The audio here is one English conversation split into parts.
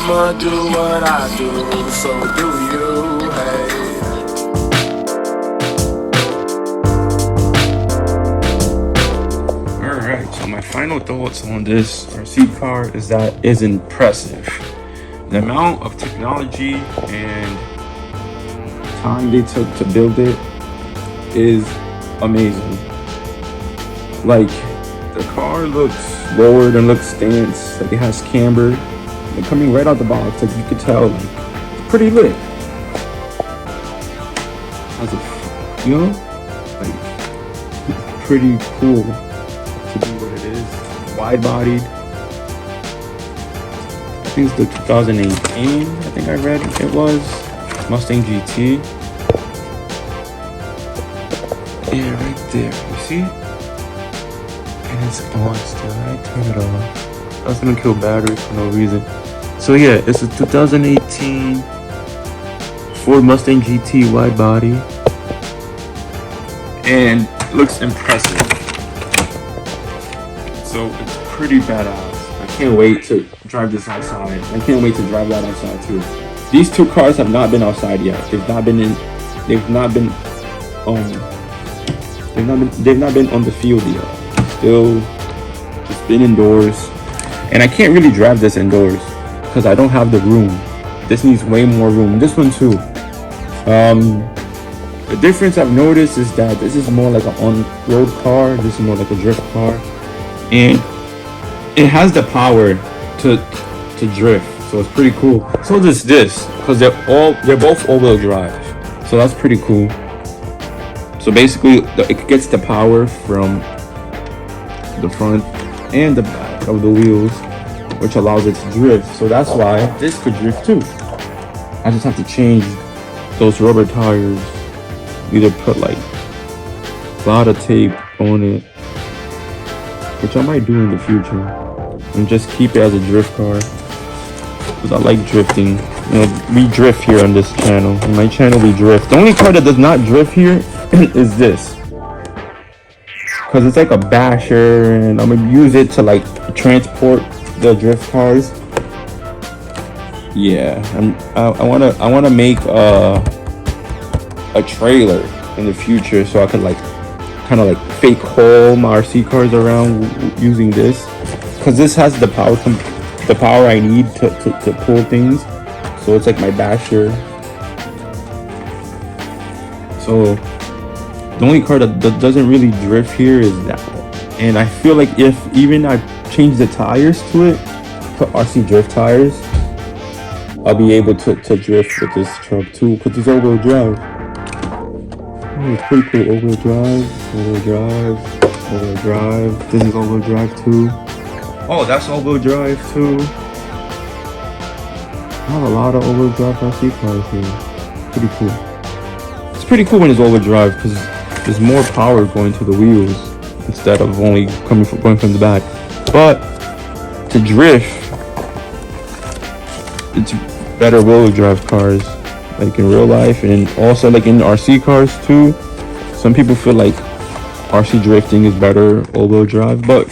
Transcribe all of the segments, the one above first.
I'ma do what I do, so do you, hey. Alright, so my final thoughts on this RC car is that it's impressive. The amount of technology and time they took to build it is amazing. Like, the car looks lowered and looks stance, like it has camber. And coming right out the box, like you could tell, like, it's pretty lit. Has a, you know, like, it's pretty cool to be what it is. Wide bodied. I think it's the 2018, I think I read it was. Mustang GT. Yeah, right there. You see? And it's on still. I turn it off. I was gonna kill battery for no reason. So yeah, it's a 2018 Ford Mustang GT wide body. And it looks impressive. So it's pretty badass. I can't wait to drive this outside. I can't wait to drive that outside too. These two cars have not been outside yet. They've not been on the field yet. Still just been indoors. And I can't really drive this indoors because I don't have the room. This needs way more room. This one too. The difference I've noticed is that this is more like an on-road car. This is more like a drift car. And it has the power to drift. So it's pretty cool. So does this, because they're both all-wheel drive. So that's pretty cool. So basically, it gets the power from the front and the back of the wheels, which allows it to drift. So that's why this could drift too. I just have to change those rubber tires. Either put like a lot of tape on it, which I might do in the future, and just keep it as a drift car. Because I like drifting. You know, we drift here on this channel. On my channel, we drift. The only car that does not drift here is this. Because it's like a basher, and I'm gonna use it to like transport the drift cars. Yeah, I wanna make a trailer in the future, so I could like kind of like fake haul my RC cars around using this. Because this has the power I need to pull things. So it's like my basher. So the only car that doesn't really drift here is that. And I feel like if even I change the tires to it, put RC drift tires, I'll be able to drift with this truck too, because it's all-wheel drive. Oh, it's pretty cool. All-wheel drive. This is all-wheel drive too. Oh, that's all-wheel drive too. I have a lot of all-wheel drive RC cars here. Pretty cool. It's pretty cool when it's all-wheel drive because there's more power going to the wheels instead of only going from the back. But to drift, it's better wheel drive cars, like in real life, and also like in RC cars too. Some people feel like RC drifting is better all-wheel drive, but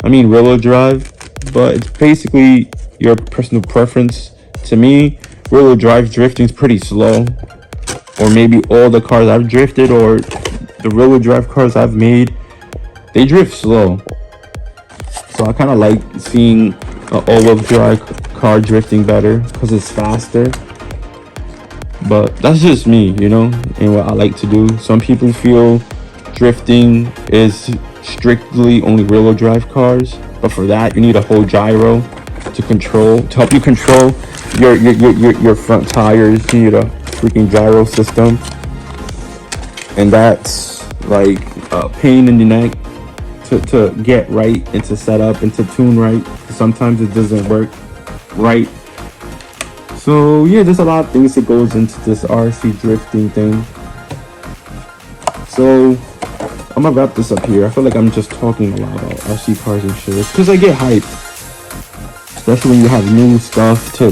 I mean rear-wheel drive, but it's basically your personal preference. To me, rear-wheel drive drifting is pretty slow, or maybe all the cars I've drifted or the rear-wheel drive cars I've made, they drift slow. So I kind of like seeing an all-wheel drive car drifting better because it's faster. But that's just me, you know, and what I like to do. Some people feel drifting is strictly only rear-wheel drive cars, but for that you need a whole gyro to help you control your front tires. You need a freaking gyro system, and that's like a pain in the neck to get right and to set up and to tune right. Sometimes it doesn't work right. So yeah, there's a lot of things that goes into this RC drifting thing. So I'm gonna wrap this up here. I feel like I'm just talking a lot about RC cars and shit because I get hyped, especially when you have new stuff to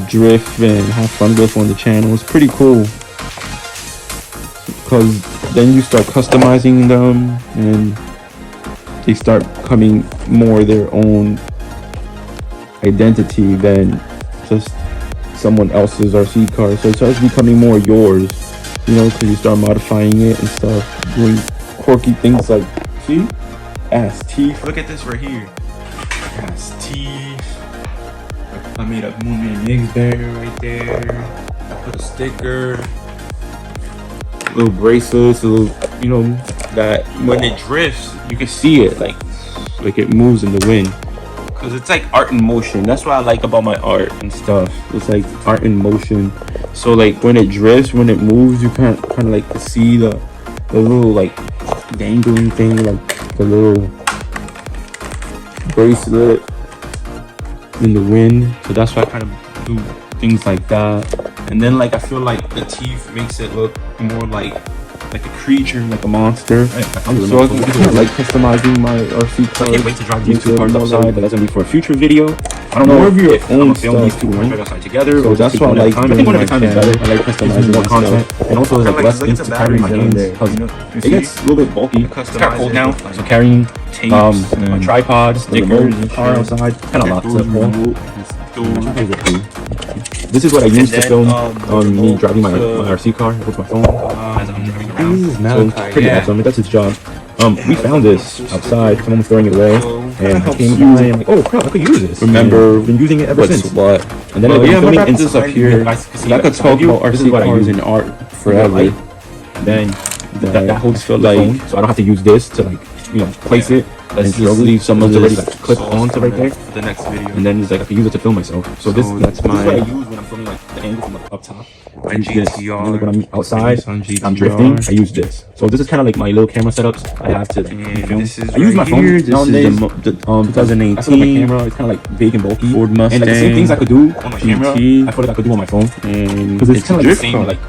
drift and have fun with on the channel. It's pretty cool because then you start customizing them and they start coming more their own identity than just someone else's RC car. So it starts becoming more yours, you know, because you start modifying it and stuff, doing quirky things like, see, ass teeth. Look at this right here, ass teeth. I made a Moonman Mix there right there. I put a sticker, little bracelets, a little, you know, that when it drifts, you can see it like it moves in the wind. Cause it's like art in motion. That's what I like about my art and stuff. It's like art in motion. So like when it drifts, when it moves, you kind of like see the little like dangling thing, like the little bracelet in the wind. So that's why I kind of do things like that. And then like I feel like the teeth makes it look more like a creature, like a monster. So I kind of like customizing my RC cars. I can't wait to drive these two cars outside, but that's gonna be for a future video. I don't know if I'm gonna film these two right outside together. So that's why I like. I think one at a time is better. I like customizing more content, and also there's like less things to carry in my hands because it gets a little bit bulky. It's kind of cold now, so carrying a tripod, stickers, and car outside kind of locks up. This is what I use to film me driving my RC car with my phone as I'm driving around. So it's pretty awesome. That's its job. We found this outside. Someone was throwing it away, and I came by and I'm like, oh crap, I could use this. Remember, been using it ever since. What? And then I've been filming inside up here. I could talk about RC what I use in art forever. Then that holds the phone, so I don't have to use this to like place it. Let's just leave some of this already like clip onto right there for the next video, and then it's like I can use it to film myself. So that's what I use when I'm filming like the angle from like up top. I use this. And then, like when I'm outside, I'm drifting. I use this. So this is kind of like my little camera setups I have to film. I use my phone nowadays. 2018. I feel like my camera is kind of like big and bulky. Ford Mustang. And like the same things I could do on my camera, I feel like I could do on my phone. Because it's kind of like the same. Like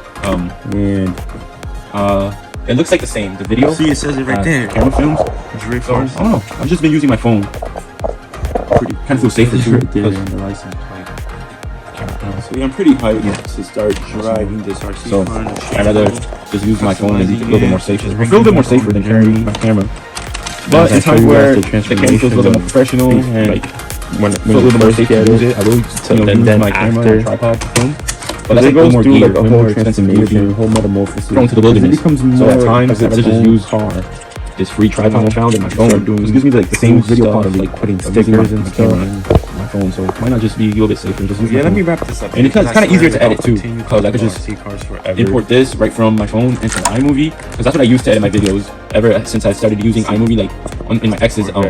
it looks like the same. The video. See, it says it right there. Camera films. Drift. So, I don't know. I've just been using my phone. Kind of feel safer too. Right there in the license plate. So yeah, I'm pretty hyped to start driving this RC. So I'd rather just use my phone and be a little bit more safer. I feel a little bit more safer than carrying my camera. But in times where the camera feels a little more professional and like when a little bit more safe to use it, I will use my camera and tripod to film. But as it goes through like a whole transformation, a whole metamorphosis, thrown to the wilderness. So at times I just use this free tripod I found in my phone. It gives me like the same video quality, like putting stickers and stuff on my phone. So why not just be a little bit safer? Just let me wrap this up. And it's kind of easier to edit too, because I could just import this right from my phone into iMovie, because that's what I used to edit my videos ever since I started using iMovie, like in my ex's on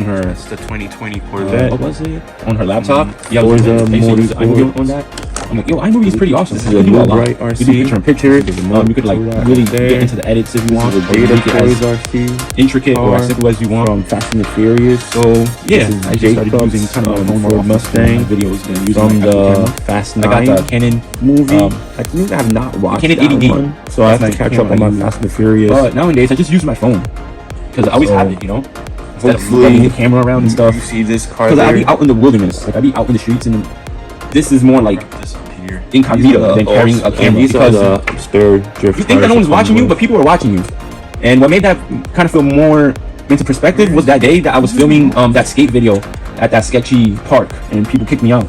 her. It's the 2020 Corvette. What was it? On her laptop. Yeah, I used to use iMovie on that. I'm like, yo, iMovie is pretty awesome. This is a new right RC. You do picture in picture. You could like really get into the edits if you want. Data RC. Intricate or as simple as you want. From Fast and the Furious. So yeah, I just started using kind of a Ford Mustang videos and using from the Fast 9. I got the Canon movie. I think I have not watched Canon 80D. So I have to catch up on my Fast and the Furious. But nowadays I just use my phone because I always have it, you know. Instead of lugging the camera around and stuff. You see this car because I be out in the wilderness, like I be out in the streets, and this is more like incognito than carrying a camera because spare drift. You think that no one's watching you, but people are watching you. And what made that kind of feel more into perspective was that day that I was filming that skate video at that sketchy park, and people kicked me out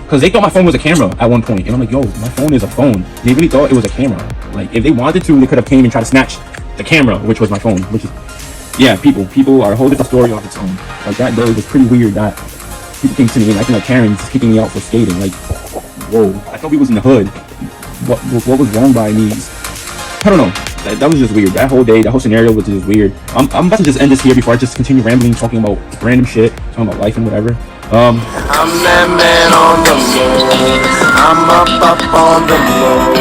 because they thought my phone was a camera at one point, and I'm like, yo, my phone is a phone. They really thought it was a camera. Like if they wanted to, they could have came and tried to snatch the camera, which was my phone. Which is, yeah, people are a whole different story of its own. Like that day was pretty weird that people came to me and acting like Karen's kicking me out for skating. Like, whoa, I thought we was in the hood. What was wrong by me? I don't know. That was just weird. That whole day, that whole scenario was just weird. I'm about to just end this here before I just continue rambling, talking about random shit, talking about life and whatever. I'm that man on the moon. I'm up on the moon.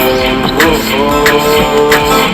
Whoa, whoa.